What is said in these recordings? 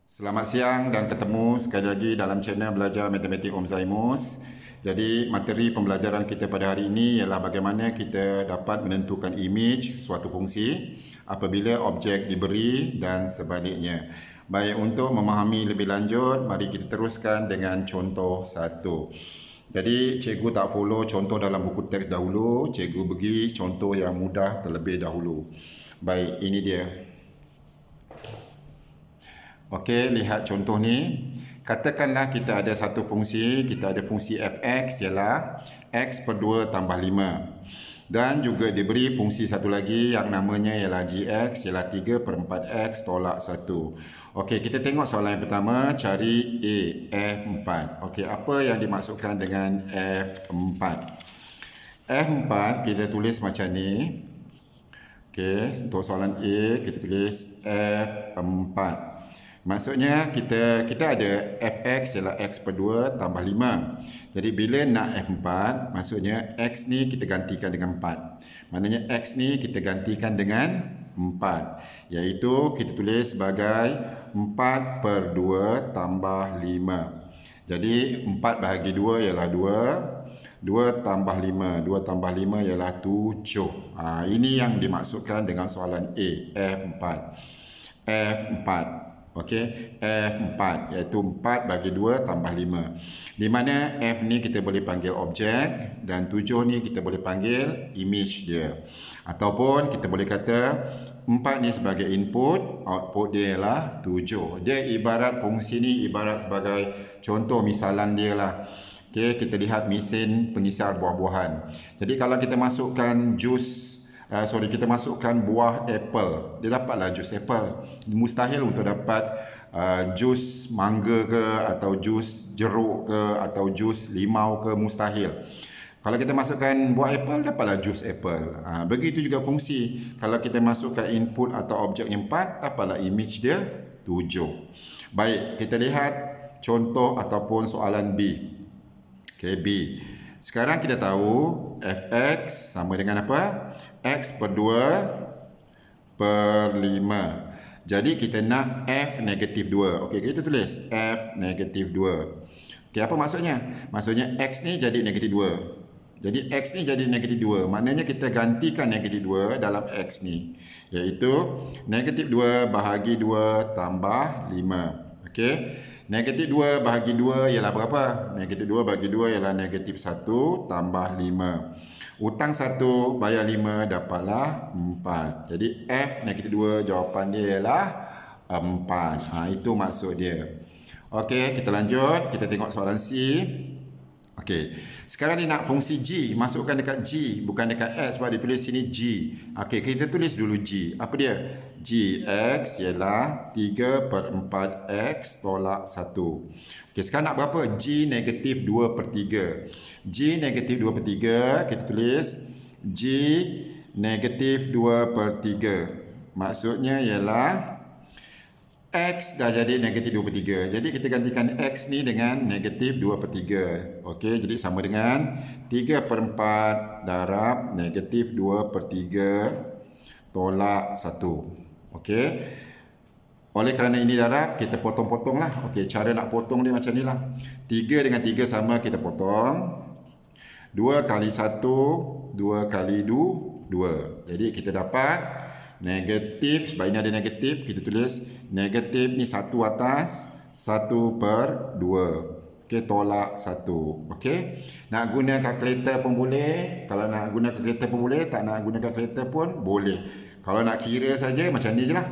Selamat siang dan ketemu sekali lagi dalam channel Belajar Matematik Om Zaimus. Jadi materi pembelajaran kita pada hari ini ialah bagaimana kita dapat menentukan image suatu fungsi apabila objek diberi dan sebaliknya. Baik, untuk memahami lebih lanjut, mari kita teruskan dengan contoh satu. Jadi cikgu tak follow contoh dalam buku teks dahulu, cikgu bagi contoh yang mudah terlebih dahulu. Baik, ini dia. Okey, lihat contoh ni. Katakanlah kita ada satu fungsi, kita ada fungsi fx ialah x per 2 tambah 5. Dan juga diberi fungsi satu lagi yang namanya ialah gx ialah 3 per 4x tolak 1. Okey, kita tengok soalan yang pertama, cari A, F4. Okey, apa yang dimaksudkan dengan F4? F4 kita tulis macam ni. Okey, untuk soalan A kita tulis F4. Maksudnya kita ada fx ialah x per 2 tambah 5. Jadi bila nak f4, maksudnya x ni kita gantikan dengan 4. Maknanya x ni kita gantikan dengan 4. Iaitu kita tulis sebagai 4 per 2 tambah 5. Jadi 4 bahagi 2 ialah 2. 2 tambah 5. 2 tambah 5 ialah 7. Ini yang dimaksudkan dengan soalan A, F4. F4. Okey, F4 iaitu 4 bagi 2 tambah 5. Di mana F ni kita boleh panggil objek dan 7 ni kita boleh panggil image dia. Ataupun kita boleh kata 4 ni sebagai input, output dia ialah 7. Dia ibarat fungsi ni ibarat sebagai contoh misalan dia lah. Okey, kita lihat mesin pengisar buah-buahan. Jadi kalau kita masukkan kita masukkan buah apple, dia dapatlah jus apple. Mustahil untuk dapat jus mangga ke atau jus jeruk ke atau jus limau ke, mustahil. Kalau kita masukkan buah apple, dapatlah jus apple. Begitu juga fungsi. Kalau kita masukkan input atau objek yang 4, dapatlah image dia 7. Baik, kita lihat contoh ataupun soalan B. Okay, B. Sekarang kita tahu fx sama dengan apa? X per 2 per 5. Jadi kita nak f negatif 2. Okey, kita tulis f negatif 2. Okey, apa maksudnya? Maksudnya x ni jadi negatif 2. Jadi x ni jadi negatif 2. Maknanya kita gantikan negatif 2 dalam x ni. Iaitu negatif 2 bahagi 2 tambah 5. Okey. Negatif 2 bahagi 2 ialah berapa? Negatif 2 bahagi 2 ialah negatif 1 tambah 5. Hutang 1 bayar 5 dapatlah 4. Jadi F negatif 2 jawapan dia ialah 4. Itu maksud dia. Okey, kita lanjut. Kita tengok soalan C. Okey. Sekarang ni nak fungsi G. Masukkan dekat G. Bukan dekat X sebab dia tulis sini G. Okey, kita tulis dulu G. Apa dia? Gx ialah 3 per 4x tolak 1. Okey, sekarang nak berapa? G negatif 2 per 3. G negatif 2 per 3, kita tulis G negatif 2 per 3. Maksudnya ialah X dah jadi negatif 2 per 3. Jadi kita gantikan X ni dengan negatif 2 per 3. Okey, jadi sama dengan 3 per 4 darab negatif 2 per 3 tolak 1. Okey. Oleh kerana ini darab, kita potong-potong lah. Okey, cara nak potong dia macam ni lah. 3 dengan 3 sama, kita potong. 2 kali 1, 2 kali 2. Jadi kita dapat negatif, sebab ini ada negatif, kita tulis negatif ni 1 atas, 1 per 2. Okey, tolak 1. Okey. Nak guna kalkulator pun boleh. Kalau nak guna kalkulator pun boleh. Tak nak guna kalkulator pun boleh. Kalau nak kira saja macam ni je lah.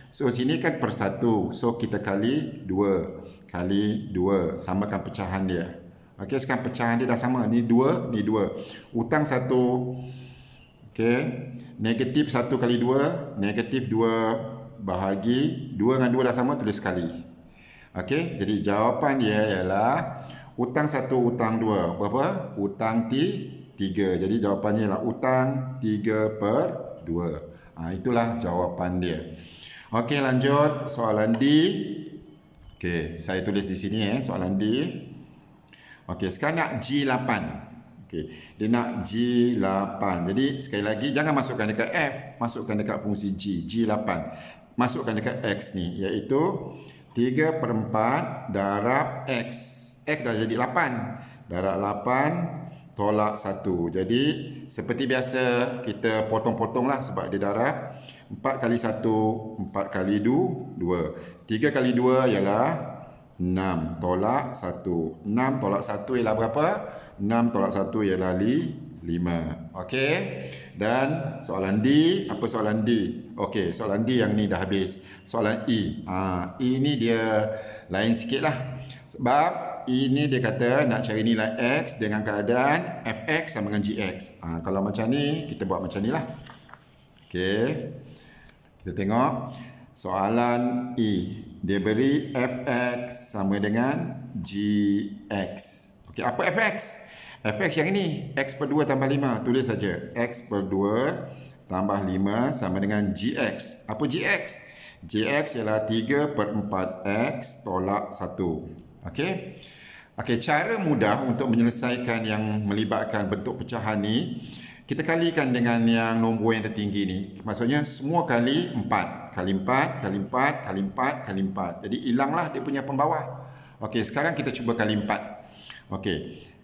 So sini kan per 1. So kita kali 2. Kali 2. Samakan pecahan dia. Okey, sekarang pecahan dia dah sama. Ni 2, ni 2. Hutang 1. Okey. Negatif 1 kali 2. Negatif 2 bahagi 2 dengan 2 dah sama, tulis sekali. Okey, jadi jawapan dia ialah hutang 1, hutang 2. Berapa? Hutang 3. Jadi jawapannya ialah hutang 3 per 2. Itulah jawapan dia. Okey, lanjut soalan D. Okey, saya tulis di sini soalan D. Okey, sekarang nak G8. Okey, dia nak G8. Jadi sekali lagi jangan masukkan dekat F, masukkan dekat fungsi G, G8. Masukkan dekat X ni, iaitu 3/4 darab X. X dah jadi 8. Darab 8 tolak 1. Jadi seperti biasa kita potong-potong lah sebab dia darab. 4 kali 1, 4 kali 2. 3 kali 2 ialah 6 tolak 1. 6 tolak 1 ialah berapa? 6 tolak 1 ialah 5. Okey. Dan soalan D, apa soalan D? Okey, soalan D yang ni dah habis. Soalan E. E ni dia lain sikit lah. Sebab ini dia kata nak cari nilai X dengan keadaan Fx sama dengan Gx. Kalau macam ni, kita buat macam ni lah. Okey. Kita tengok. Soalan E. Dia beri Fx sama dengan Gx. Okey, apa Fx? Fx yang ini, X per 2 tambah 5. Tulis saja. X per 2 tambah 5 sama dengan Gx. Apa Gx? Gx ialah 3/4 X tolak 1. Okey. Okey, cara mudah untuk menyelesaikan yang melibatkan bentuk pecahan ni, kita kalikan dengan yang nombor yang tertinggi ni. Maksudnya semua kali 4. Kali 4, kali 4, kali 4, kali 4. Jadi hilanglah dia punya pembawah. Okey, sekarang kita cuba kali 4. Okey.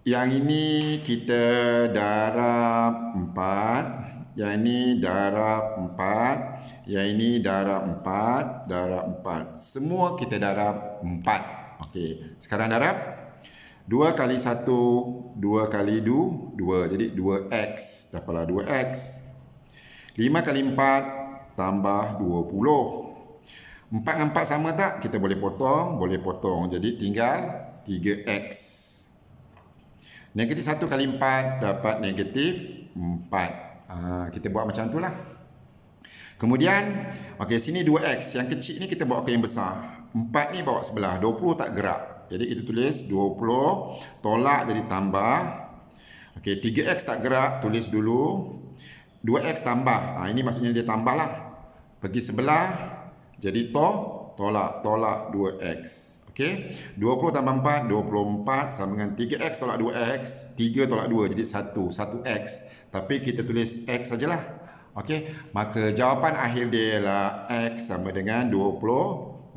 Yang ini kita darab 4. Yang ini darab 4. Yang ini darab 4. Darab 4. Semua kita darab 4. Okey. Sekarang darab. 2 kali 1. 2 kali 2. Jadi 2x. Dapatlah 2x. 5 kali 4. Tambah 20. 4 dengan 4 sama tak? Kita boleh potong. Boleh potong. Jadi tinggal 3x. Negatif 1 kali 4 dapat negatif 4. Kita buat macam tu lah. Kemudian, okey, sini 2x. Yang kecil ni kita bawa ke yang besar. 4 ni bawa sebelah. 20 tak gerak. Jadi kita tulis 20. Tolak jadi tambah. Okey, 3x tak gerak. Tulis dulu. 2x tambah. Ini maksudnya dia tambah lah. Pergi sebelah. Jadi tolak. Tolak 2x. Okey, 20 tambah 4, 24 sama dengan 3x tolak 2x, 3 tolak 2 jadi 1x. Tapi kita tulis x sajalah. Okey, maka jawapan akhir dia ialah x sama dengan 24.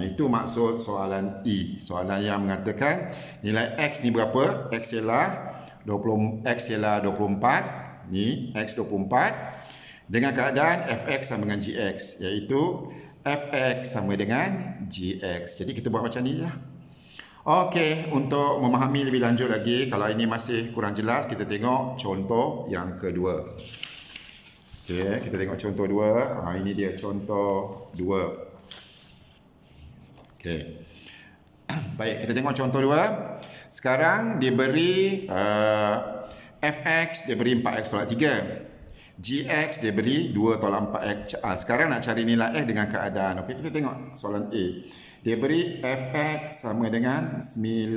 Itu maksud soalan E. Soalan yang mengatakan nilai x ni berapa? X ialah 24. Ni x 24 dengan keadaan fx sama dengan gx, iaitu fx sama dengan gx. Jadi kita buat macam ni lah. Okey, untuk memahami lebih lanjut lagi, kalau ini masih kurang jelas, kita tengok contoh yang kedua. Okey, kita tengok contoh 2. Ini dia contoh 2. Okey. Baik, kita tengok contoh 2. Sekarang dia beri fx, dia beri 4x tolak 3. Gx dia beri 2 tolak 4x. Sekarang nak cari nilai x dengan keadaan. Okey, kita tengok soalan A. Dia beri fx sama dengan 9.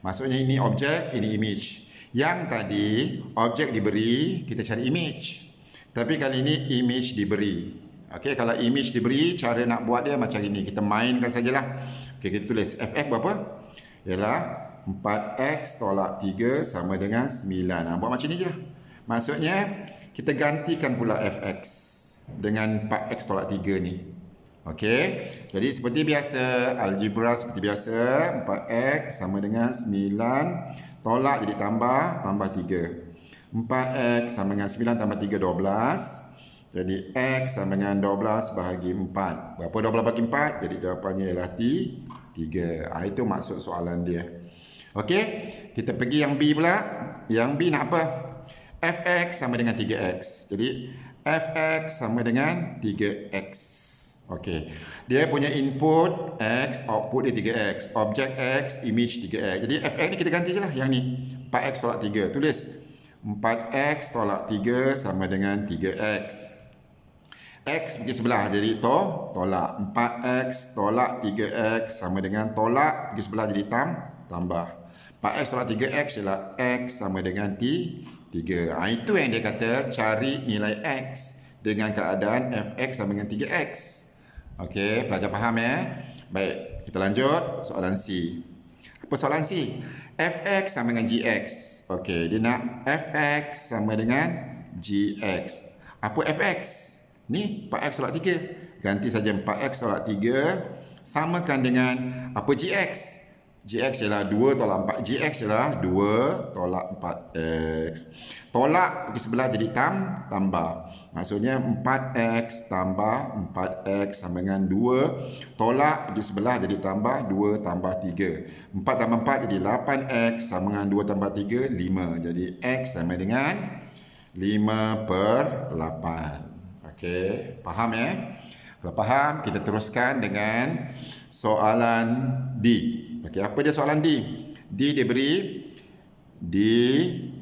Maksudnya ini objek, ini image. Yang tadi objek diberi, kita cari image. Tapi kali ini image diberi. Okey, kalau image diberi, cara nak buat dia macam ini. Kita mainkan sajalah. Okey, kita tulis fx berapa? Ialah 4x tolak 3 sama dengan 9. Buat macam ni je lah. Maksudnya kita gantikan pula fx dengan 4x tolak 3 ni. Okey. Jadi seperti biasa, algebra seperti biasa, 4x sama dengan 9 tolak jadi tambah 3. 4x sama dengan 9 tambah 3 12. Jadi x sama dengan 12 bahagi 4. Berapa 12 bahagi 4? Jadi jawapannya ialah 3. Itu maksud soalan dia. Okey. Kita pergi yang B pula. Yang B nak apa? fx sama dengan 3x. Jadi fx sama dengan 3x. Okey. Dia punya input x, output dia 3x. Objek x, image 3x. Jadi fx ni kita ganti je lah yang ni. 4x tolak 3. Tulis 4x tolak 3 sama dengan 3x. X pergi sebelah jadi tolak. 4x tolak 3x sama dengan tolak pergi sebelah jadi tambah. 4x tolak 3x ialah x sama dengan 3. Itu yang dia kata cari nilai x dengan keadaan fx sama dengan 3x. Okey, pelajar faham ya? Baik, kita lanjut soalan C. Apa soalan C? Fx sama dengan gx. Okey, dia nak fx sama dengan gx. Apa fx? Ni 4x tolak 3. ganti saja 4x tolak 3 samakan dengan apa gx? Gx ialah 2 tolak 4. Gx ialah 2 tolak 4x. Tolak pergi sebelah jadi tambah. Maksudnya 4x tambah 4x sama dengan 2. Tolak pergi sebelah jadi tambah 2 tambah 3. 4 tambah 4 jadi 8x sama dengan 2 tambah 3, 5. Jadi x sama dengan 5/8. Okey, faham ya? Kalau faham, kita teruskan dengan soalan D. Okey, apa dia soalan D? D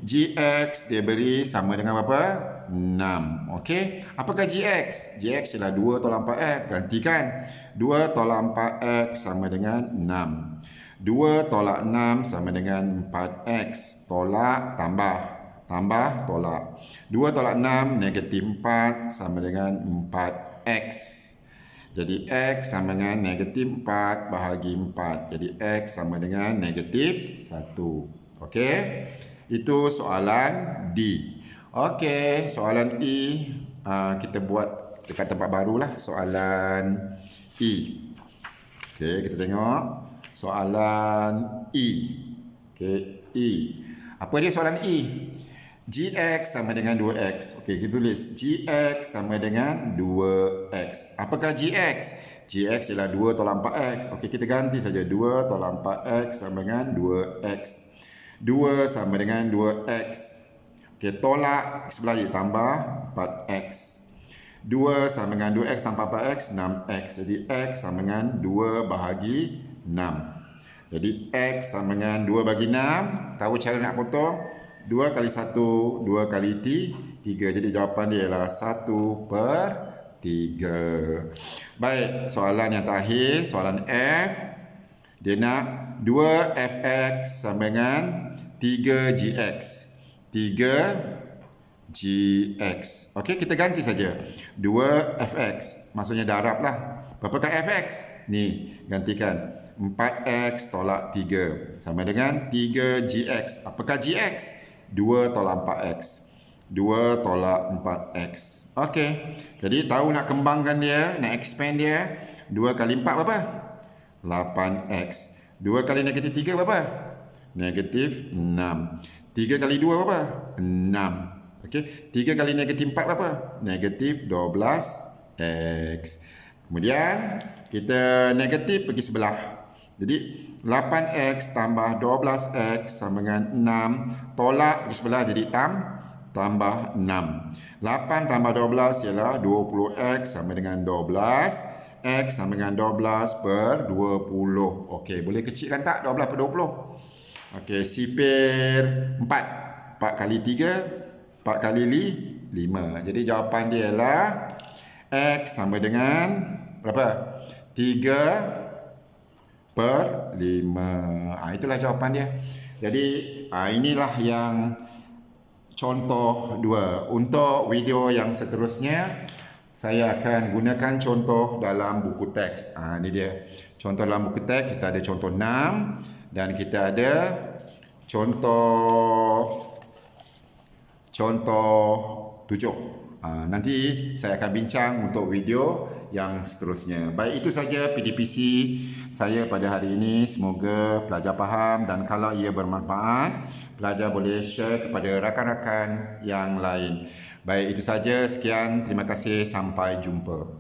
gx dia beri sama dengan berapa? 6. Okey, apakah gx? Gx ialah 2 tolak 4x. Gantikan. 2 tolak 4x sama dengan 6. 2 tolak 6 sama dengan 4x. Tolak tambah. Tambah tolak. 2 tolak 6 negatif 4 sama dengan 4x. Jadi x sama dengan negatif 4 bahagi 4. Jadi x sama dengan negatif 1. Okey. Itu soalan D. Okey. Soalan E. Kita buat dekat tempat barulah. Soalan E. Okey. Kita tengok. Soalan E. Okey. E. Apa dia soalan E? Gx sama dengan 2x. Okey, kita tulis Gx sama dengan 2x. Apakah Gx? Gx ialah 2 tolak 4x. Okey, kita ganti saja. 2 tolak 4x sama dengan 2x. 2 sama dengan 2x. Okey, tolak sebelah ini tambah 4x. 2 sama dengan 2x tambah 4x, 6x. Jadi x sama dengan 2 bahagi 6. Jadi x sama dengan 2 bagi 6. Tahu cara nak potong? 2 kali 1, 2 kali 3. Jadi jawapan dia ialah 1/3. Baik, soalan yang terakhir, soalan F. Dia nak 2fx sama dengan 3gx. 3gx. Okey, kita ganti saja. 2fx. Maksudnya darab lah. Berapakah fx? Ni, gantikan. 4x tolak 3 sama dengan 3gx. Apakah gx? 2 tolak 4x. 2 tolak 4x. Okey. Jadi tahu nak kembangkan dia, nak expand dia. 2 kali 4 berapa? 8x. 2 kali negatif 3 berapa? Negatif 6. 3 kali 2 berapa? 6. Okey. 3 kali negatif 4 berapa? Negatif 12x. Kemudian kita negatif pergi sebelah. Jadi 8x tambah 12x sama dengan 6. Tolak di sebelah jadi tambah 6. 8 tambah 12 ialah 20x sama dengan 12. X sama dengan 12/20. Okey, boleh kecilkan tak 12/20? Okey, sipir 4. 4 kali 3, 4 kali 5. Jadi jawapan dia ialah X sama dengan berapa? 3/5. Itulah jawapan dia. Jadi inilah yang contoh 2. Untuk video yang seterusnya saya akan gunakan contoh dalam buku teks. Ini dia. Contoh dalam buku teks kita ada contoh 6 dan kita ada contoh 7. Nanti saya akan bincang untuk video yang seterusnya. Baik, itu saja PDPC saya pada hari ini. Semoga pelajar faham dan kalau ia bermanfaat, pelajar boleh share kepada rakan-rakan yang lain. Baik, itu saja. Sekian. Terima kasih. Sampai jumpa.